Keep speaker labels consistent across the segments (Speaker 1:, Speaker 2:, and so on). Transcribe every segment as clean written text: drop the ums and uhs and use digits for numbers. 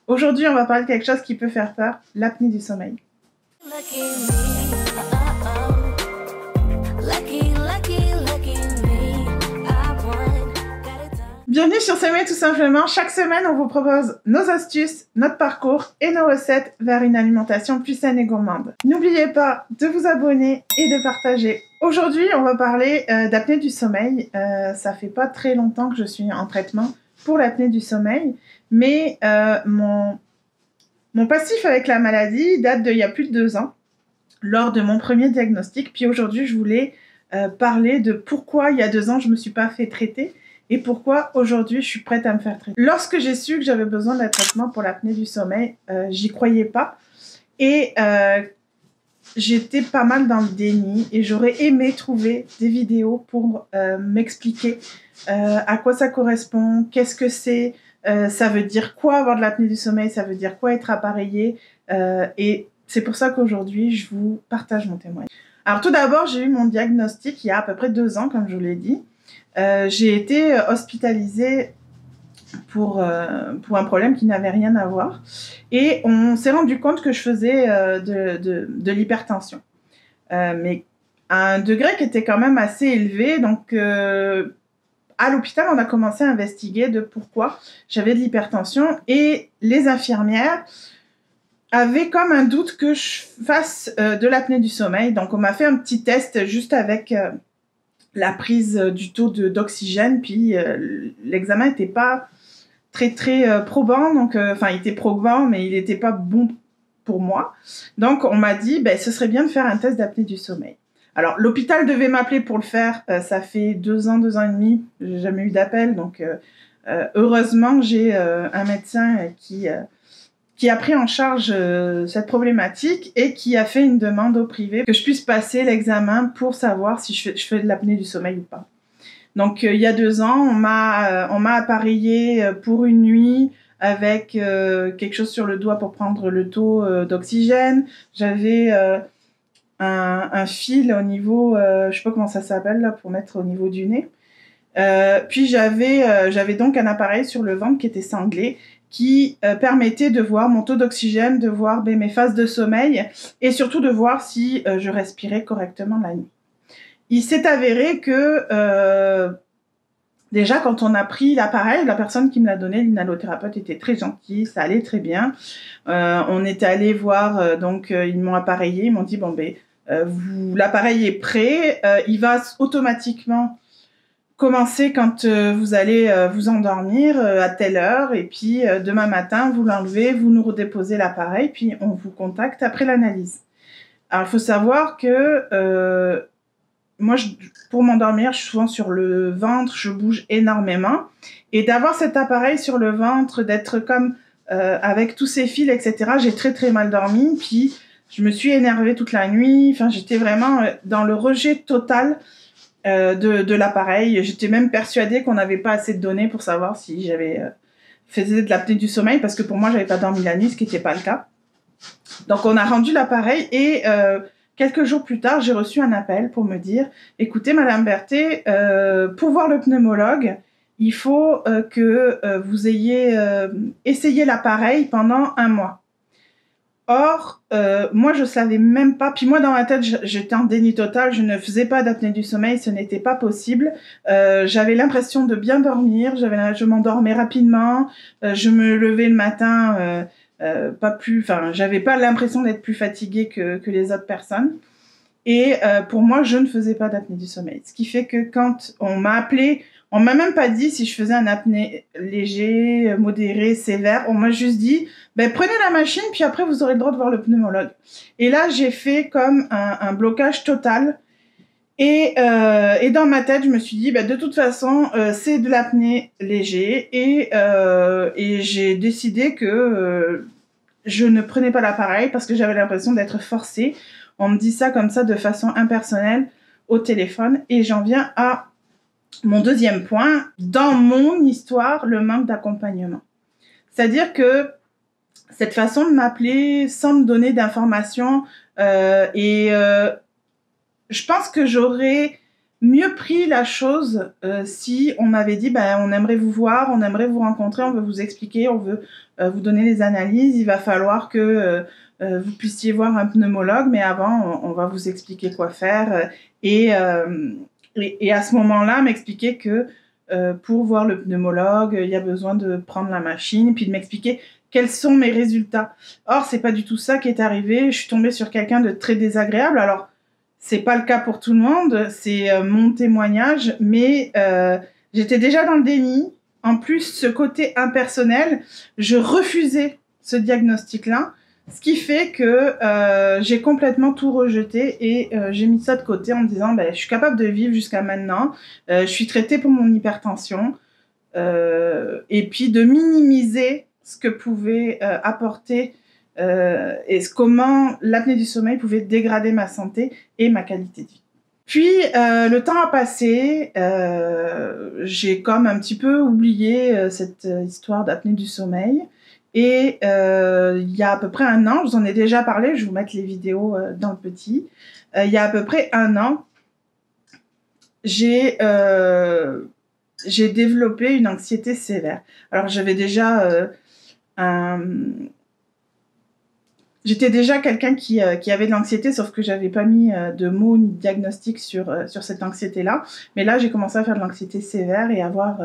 Speaker 1: Aujourd'hui, on va parler de quelque chose qui peut faire peur, l'apnée du sommeil. Bienvenue sur S'aimer tout simplement. Chaque semaine, on vous propose nos astuces, notre parcours et nos recettes vers une alimentation plus saine et gourmande. N'oubliez pas de vous abonner et de partager. Aujourd'hui, on va parler d'apnée du sommeil. Ça fait pas très longtemps que je suis en traitement pour l'apnée du sommeil, mais mon passif avec la maladie date d'il y a plus de 2 ans, lors de mon premier diagnostic. Puis aujourd'hui, je voulais parler de pourquoi il y a 2 ans, je me suis pas fait traiter et pourquoi aujourd'hui, je suis prête à me faire traiter. Lorsque j'ai su que j'avais besoin d'un traitement pour l'apnée du sommeil, j'y croyais pas et j'étais pas mal dans le déni et j'aurais aimé trouver des vidéos pour m'expliquer à quoi ça correspond, qu'est-ce que c'est, ça veut dire quoi avoir de l'apnée du sommeil, ça veut dire quoi être appareillé et c'est pour ça qu'aujourd'hui, je vous partage mon témoignage. Alors tout d'abord, j'ai eu mon diagnostic il y a à peu près 2 ans, comme je vous l'ai dit. J'ai été hospitalisée pour un problème qui n'avait rien à voir. Et on s'est rendu compte que je faisais de l'hypertension. Mais à un degré qui était quand même assez élevé. Donc, à l'hôpital, on a commencé à investiguer de pourquoi j'avais de l'hypertension. Et les infirmières avaient comme un doute que je fasse de l'apnée du sommeil. Donc, on m'a fait un petit test juste avec la prise du taux d'oxygène. Puis, l'examen n'était pas très probant, donc il était probant mais il n'était pas bon pour moi. Donc on m'a dit ce serait bien de faire un test d'apnée du sommeil. Alors l'hôpital devait m'appeler pour le faire, ça fait 2 ans et demi, j'ai jamais eu d'appel, donc heureusement j'ai un médecin qui a pris en charge cette problématique et qui a fait une demande au privé que je puisse passer l'examen pour savoir si je fais de l'apnée du sommeil ou pas. Donc, il y a 2 ans, on m'a appareillé pour une nuit avec quelque chose sur le doigt pour prendre le taux d'oxygène. J'avais un fil au niveau, je sais pas comment ça s'appelle là, pour mettre au niveau du nez. Puis j'avais donc un appareil sur le ventre qui était sanglé, qui permettait de voir mon taux d'oxygène, de voir mes phases de sommeil et surtout de voir si je respirais correctement la nuit. Il s'est avéré que déjà quand on a pris l'appareil, la personne qui me l'a donné, l'inhalothérapeute, était très gentille, ça allait très bien. On était allé voir, donc ils m'ont appareillé, ils m'ont dit l'appareil est prêt, il va automatiquement commencer quand vous allez vous endormir à telle heure et puis demain matin vous l'enlevez, vous nous redéposez l'appareil puis on vous contacte après l'analyse. Alors il faut savoir que moi, pour m'endormir, je suis souvent sur le ventre, je bouge énormément. Et d'avoir cet appareil sur le ventre, d'être comme avec tous ces fils, etc., j'ai très mal dormi. Puis, je me suis énervée toute la nuit. Enfin, j'étais vraiment dans le rejet total de l'appareil. J'étais même persuadée qu'on n'avait pas assez de données pour savoir si j'avais faisais de l'apnée du sommeil, parce que pour moi, j'avais pas dormi la nuit, ce qui n'était pas le cas. Donc, on a rendu l'appareil et quelques jours plus tard, j'ai reçu un appel pour me dire « Écoutez, Madame Berthet, pour voir le pneumologue, il faut que vous ayez essayé l'appareil pendant 1 mois. » Or, moi, je savais même pas. Puis moi, dans ma tête, j'étais en déni total. Je ne faisais pas d'apnée du sommeil, ce n'était pas possible. J'avais l'impression de bien dormir. Je m'endormais rapidement. Je me levais le matin... j'avais pas l'impression d'être plus fatiguée que les autres personnes. Et pour moi, je ne faisais pas d'apnée du sommeil. Ce qui fait que quand on m'a appelé, on m'a même pas dit si je faisais un apnée léger, modéré, sévère. On m'a juste dit, prenez la machine, puis après vous aurez le droit de voir le pneumologue. Et là, j'ai fait comme un blocage total. Et dans ma tête, je me suis dit, de toute façon, c'est de l'apnée léger. Et j'ai décidé que je ne prenais pas l'appareil parce que j'avais l'impression d'être forcée. On me dit ça comme ça de façon impersonnelle au téléphone. Et j'en viens à mon deuxième point. Dans mon histoire, le manque d'accompagnement. C'est-à-dire que cette façon de m'appeler sans me donner d'informations je pense que j'aurais mieux pris la chose si on m'avait dit on aimerait vous voir, on aimerait vous rencontrer, on veut vous expliquer, on veut vous donner les analyses, il va falloir que vous puissiez voir un pneumologue, mais avant on va vous expliquer quoi faire et à ce moment-là m'expliquer que pour voir le pneumologue, il y a besoin de prendre la machine, puis de m'expliquer quels sont mes résultats. Or, c'est pas du tout ça qui est arrivé. Je suis tombée sur quelqu'un de très désagréable. Alors, c'est pas le cas pour tout le monde, c'est mon témoignage, mais j'étais déjà dans le déni. En plus, ce côté impersonnel, je refusais ce diagnostic-là, ce qui fait que j'ai complètement tout rejeté et j'ai mis ça de côté en me disant je suis capable de vivre jusqu'à maintenant, je suis traitée pour mon hypertension, et puis de minimiser ce que pouvait apporter et comment l'apnée du sommeil pouvait dégrader ma santé et ma qualité de vie. Puis, le temps a passé, j'ai comme un petit peu oublié cette histoire d'apnée du sommeil. Et il y a à peu près 1 an, je vous en ai déjà parlé, je vais vous mettre les vidéos dans le petit. Il y a à peu près 1 an, j'ai développé une anxiété sévère. Alors, j'avais déjà j'étais déjà quelqu'un qui avait de l'anxiété, sauf que j'avais pas mis de mots ni de diagnostic sur cette anxiété-là. Mais là, j'ai commencé à faire de l'anxiété sévère et avoir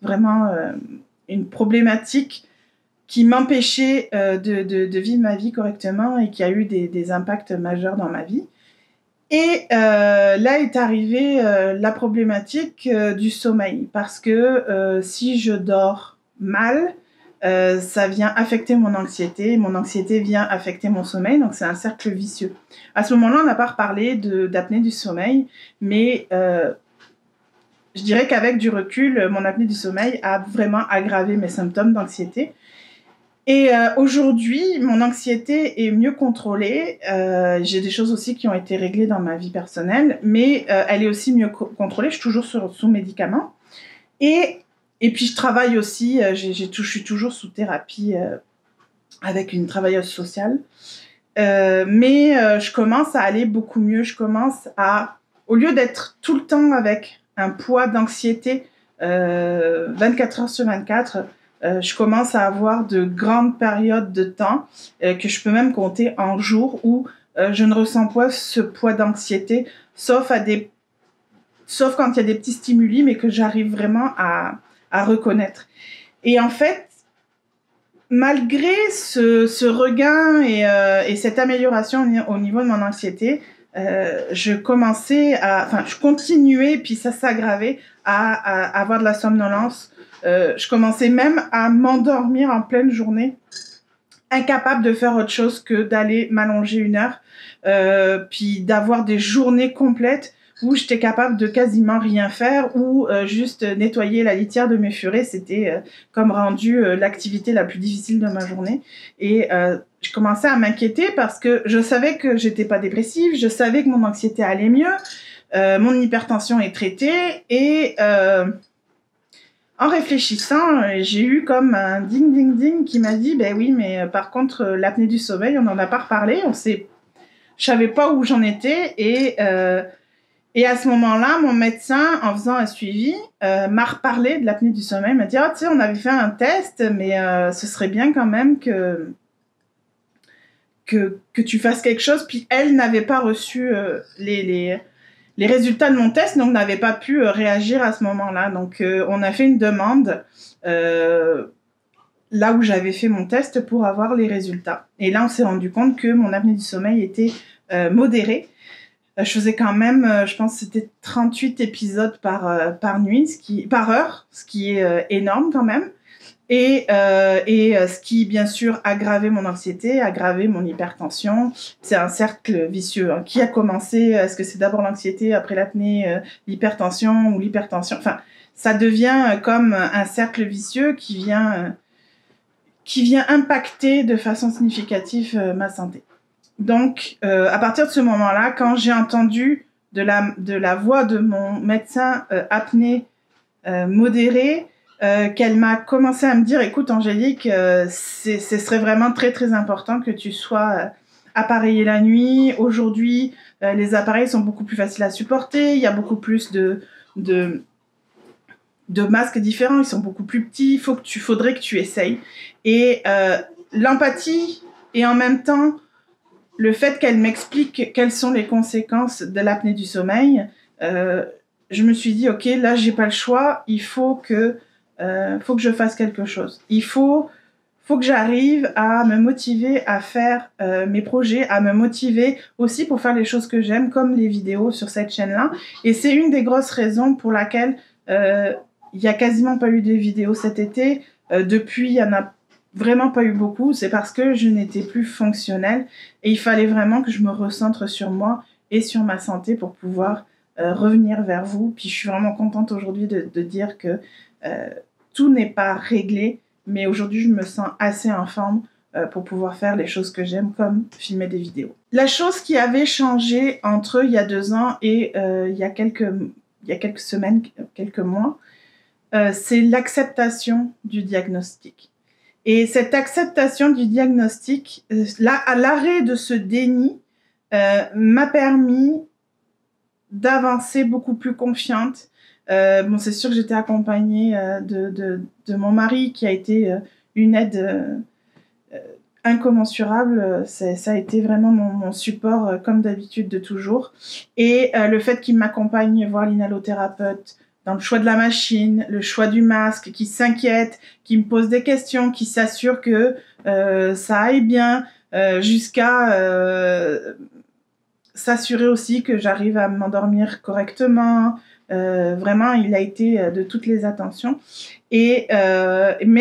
Speaker 1: vraiment une problématique qui m'empêchait de vivre ma vie correctement et qui a eu des impacts majeurs dans ma vie. Et là est arrivée la problématique du sommeil, parce que si je dors mal, ça vient affecter mon anxiété vient affecter mon sommeil, donc c'est un cercle vicieux. À ce moment-là, on n'a pas reparlé d'apnée du sommeil, mais je dirais qu'avec du recul, mon apnée du sommeil a vraiment aggravé mes symptômes d'anxiété. Et aujourd'hui, mon anxiété est mieux contrôlée. J'ai des choses aussi qui ont été réglées dans ma vie personnelle, mais elle est aussi mieux contrôlée. Je suis toujours sous médicaments. Et puis je travaille aussi, je suis toujours sous thérapie avec une travailleuse sociale. Mais je commence à aller beaucoup mieux. Je commence à, au lieu d'être tout le temps avec un poids d'anxiété 24 heures sur 24, je commence à avoir de grandes périodes de temps que je peux même compter en jours où je ne ressens pas ce poids d'anxiété, sauf quand il y a des petits stimuli, mais que j'arrive vraiment à reconnaître. Et en fait, malgré ce regain et cette amélioration au niveau de mon anxiété, je continuais, puis ça s'aggravait, à avoir de la somnolence. Je commençais même à m'endormir en pleine journée, incapable de faire autre chose que d'aller m'allonger 1 heure, puis d'avoir des journées complètes où j'étais capable de quasiment rien faire, ou juste nettoyer la litière de mes furets, c'était comme rendu l'activité la plus difficile de ma journée. Et je commençais à m'inquiéter parce que je savais que j'étais pas dépressive, je savais que mon anxiété allait mieux, mon hypertension est traitée, et en réfléchissant, j'ai eu comme un ding ding ding qui m'a dit oui, mais par contre l'apnée du sommeil, on n'en a pas reparlé, je savais pas où j'en étais, et à ce moment-là, mon médecin, en faisant un suivi, m'a reparlé de l'apnée du sommeil, m'a dit tu sais, on avait fait un test, mais ce serait bien quand même que tu fasses quelque chose. Puis elle n'avait pas reçu les résultats de mon test, donc n'avait pas pu réagir à ce moment-là. Donc on a fait une demande là où j'avais fait mon test pour avoir les résultats. Et là, on s'est rendu compte que mon apnée du sommeil était modérée. Je faisais quand même, je pense que c'était 38 épisodes par nuit, par heure, ce qui est énorme quand même. Et ce qui, bien sûr, aggravait mon anxiété, aggravait mon hypertension. C'est un cercle vicieux. Qui a commencé? Est-ce que c'est d'abord l'anxiété, après l'apnée, l'hypertension ou l'hypertension? Enfin, ça devient comme un cercle vicieux qui vient impacter de façon significative ma santé. Donc, à partir de ce moment-là, quand j'ai entendu de la voix de mon médecin apnée modérée, qu'elle m'a commencé à me dire, écoute Angélique, ce serait vraiment très très important que tu sois appareiller la nuit. Aujourd'hui, les appareils sont beaucoup plus faciles à supporter. Il y a beaucoup plus de masques différents. Ils sont beaucoup plus petits. Faudrait que tu essayes. Et l'empathie et en même temps, le fait qu'elle m'explique quelles sont les conséquences de l'apnée du sommeil, je me suis dit, ok, là, j'ai pas le choix. Il faut que je fasse quelque chose. Il faut que j'arrive à me motiver à faire mes projets, à me motiver aussi pour faire les choses que j'aime, comme les vidéos sur cette chaîne-là. Et c'est une des grosses raisons pour laquelle il y a quasiment pas eu de vidéos cet été. Depuis, il y en a vraiment pas eu beaucoup. C'est parce que je n'étais plus fonctionnelle et il fallait vraiment que je me recentre sur moi et sur ma santé pour pouvoir revenir vers vous. Puis je suis vraiment contente aujourd'hui de dire que tout n'est pas réglé, mais aujourd'hui je me sens assez en forme pour pouvoir faire les choses que j'aime, comme filmer des vidéos. La chose qui avait changé entre il y a 2 ans et il y a quelques semaines, quelques mois, c'est l'acceptation du diagnostic. Et cette acceptation du diagnostic, à l'arrêt de ce déni, m'a permis d'avancer beaucoup plus confiante. Bon, c'est sûr que j'étais accompagnée de mon mari qui a été une aide incommensurable. Ça a été vraiment mon support, comme d'habitude, de toujours. Et le fait qu'il m'accompagne voir l'inhalothérapeute dans le choix de la machine, le choix du masque, qui s'inquiète, qui me pose des questions, qui s'assure que ça aille bien, jusqu'à s'assurer aussi que j'arrive à m'endormir correctement. Vraiment, il a été de toutes les attentions. Mais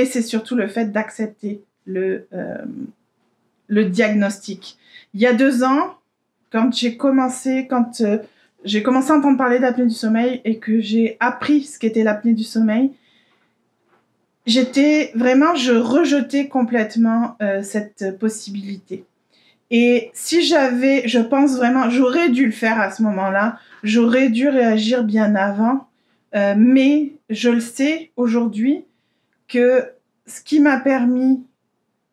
Speaker 1: c'est surtout le fait d'accepter le diagnostic. Il y a 2 ans, quand j'ai commencé à entendre parler d'apnée du sommeil et que j'ai appris ce qu'était l'apnée du sommeil, je rejetais complètement cette possibilité. Et je pense vraiment, j'aurais dû le faire à ce moment-là, j'aurais dû réagir bien avant, mais je le sais aujourd'hui que ce qui m'a permis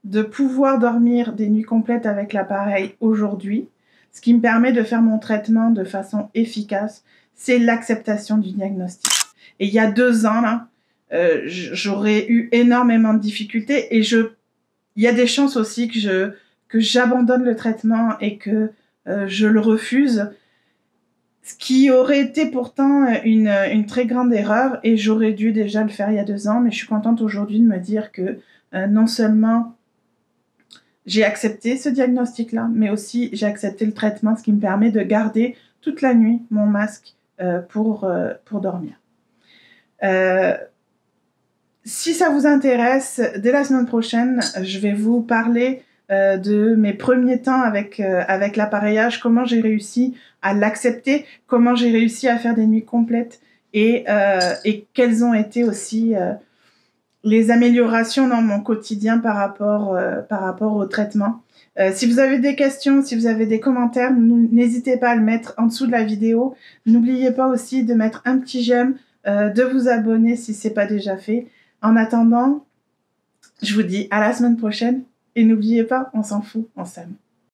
Speaker 1: de pouvoir dormir des nuits complètes avec l'appareil aujourd'hui, ce qui me permet de faire mon traitement de façon efficace, c'est l'acceptation du diagnostic. Et il y a 2 ans, là, j'aurais eu énormément de difficultés et il y a des chances aussi que j'abandonne le traitement et que je le refuse, ce qui aurait été pourtant une très grande erreur et j'aurais dû déjà le faire il y a 2 ans, mais je suis contente aujourd'hui de me dire que non seulement j'ai accepté ce diagnostic-là, mais aussi j'ai accepté le traitement, ce qui me permet de garder toute la nuit mon masque pour dormir. Si ça vous intéresse, dès la semaine prochaine, je vais vous parler de mes premiers temps avec l'appareillage, comment j'ai réussi à l'accepter, comment j'ai réussi à faire des nuits complètes et quelles ont été aussi les améliorations dans mon quotidien par rapport au traitement. Si vous avez des questions, si vous avez des commentaires, n'hésitez pas à le mettre en dessous de la vidéo. N'oubliez pas aussi de mettre un petit j'aime, de vous abonner si ce n'est pas déjà fait. En attendant, je vous dis à la semaine prochaine et n'oubliez pas, on s'en fout, on s'aime.